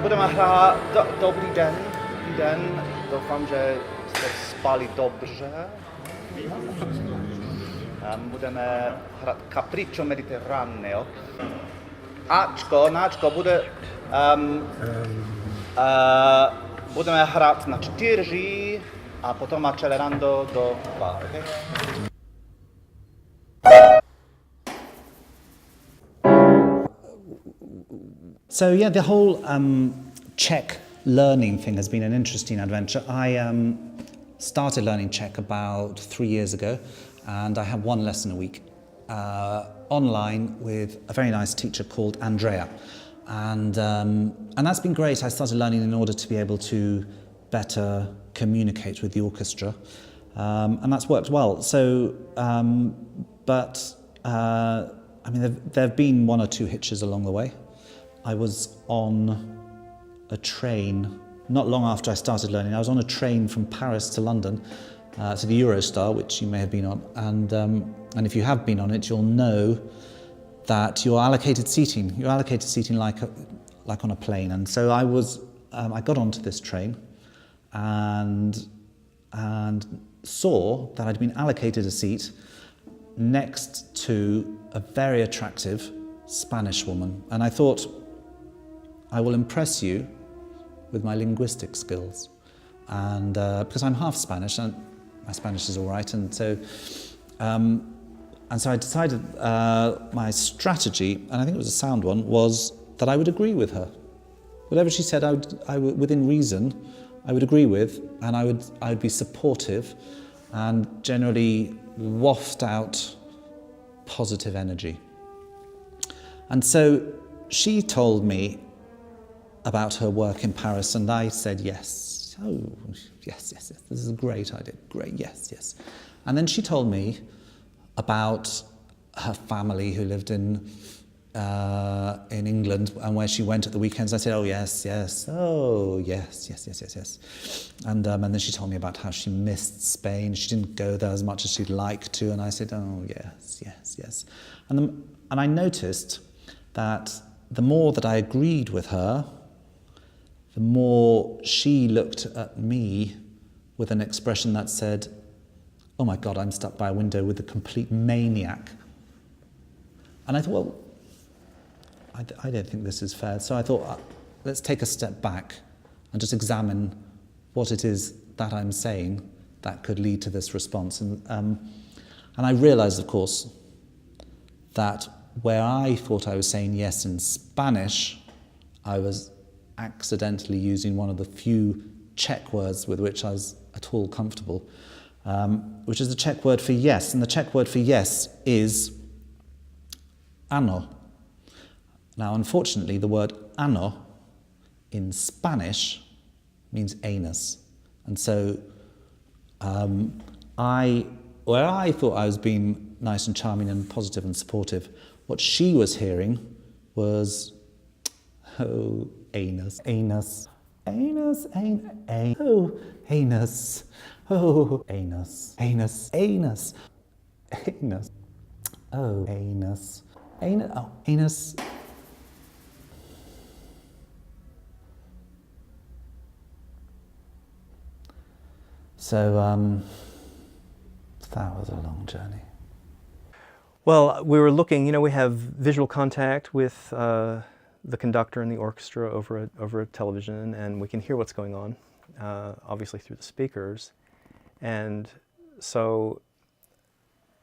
budeme hrát Dobrý den. Doufám, že jste spali dobře. Budeme hrát Capriccio Mediterraneo. Náčko bude... budeme hrát na 4 a potom accelerando do 2. Okay? So yeah, the whole Czech learning thing has been an interesting adventure. I started learning Czech about 3 years ago, and I have 1 lesson a week online with a very nice teacher called Andrea, and that's been great. I started learning in order to be able to better communicate with the orchestra, and that's worked well. So, I mean, there have been 1 or 2 hitches along the way. I was on a train not long after I started learning. I was on a train from Paris to London, to the Eurostar, which you may have been on. And if you have been on it, you'll know that you're allocated seating. You're allocated seating like on a plane. And so I got onto this train and saw that I'd been allocated a seat next to a very attractive Spanish woman. And I thought, I will impress you with my linguistic skills, and because I'm half Spanish and my Spanish is all right, and so I decided my strategy, and I think it was a sound one, was that I would agree with her. Whatever she said, I would, within reason, I would agree with, and I would be supportive, and generally waft out positive energy. And so she told me about her work in Paris, and I said yes. Oh, yes, this is a great idea. Great, yes. And then she told me about her family who lived in England and where she went at the weekends. I said, oh, yes. And then she told me about how she missed Spain. She didn't go there as much as she'd like to. And I said, oh, yes. And I noticed that the more that I agreed with her, the more she looked at me with an expression that said, oh my God, I'm stuck by a window with a complete maniac. And I thought, well, I don't think this is fair. So I thought, let's take a step back and just examine what it is that I'm saying that could lead to this response. And I realized, of course, that where I thought I was saying yes in Spanish, I was accidentally using one of the few Czech words with which I was at all comfortable, which is the Czech word for yes. And the Czech word for yes is ano. Now, unfortunately, the word ano in Spanish means anus. And so where I thought I was being nice and charming and positive and supportive, what she was hearing was, oh, anus, oh, anus, oh, anus, oh, anus. So that was a long journey. Well, we were looking, we have visual contact with the conductor and the orchestra over a television, and we can hear what's going on, obviously through the speakers. And so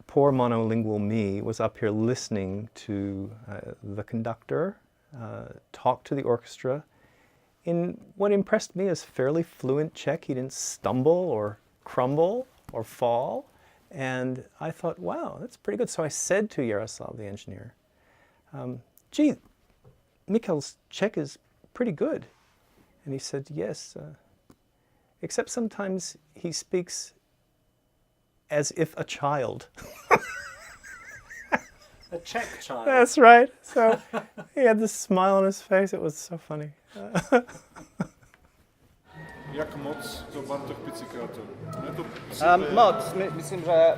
poor monolingual me was up here listening to the conductor talk to the orchestra in what impressed me as fairly fluent Czech. He didn't stumble or crumble or fall. And I thought, wow, that's pretty good. So I said to Jaroslav, the engineer, gee, Mikel's Czech is pretty good. And he said, yes, except sometimes he speaks as if a child. A Czech child. That's right. So he had this smile on his face. It was so funny. Jak moc to Bartosz Pizzicato? Moc, myslím, že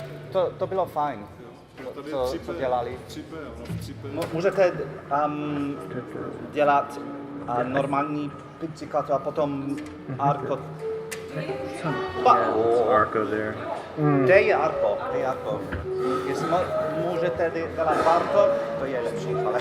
to bylo fajn, co dělali. Můžete dělat a normální pizzicato a potom arco. Arco there. Kde je arco? Kde je arco? Jestli můžete dělat barto, to je lepší, ale...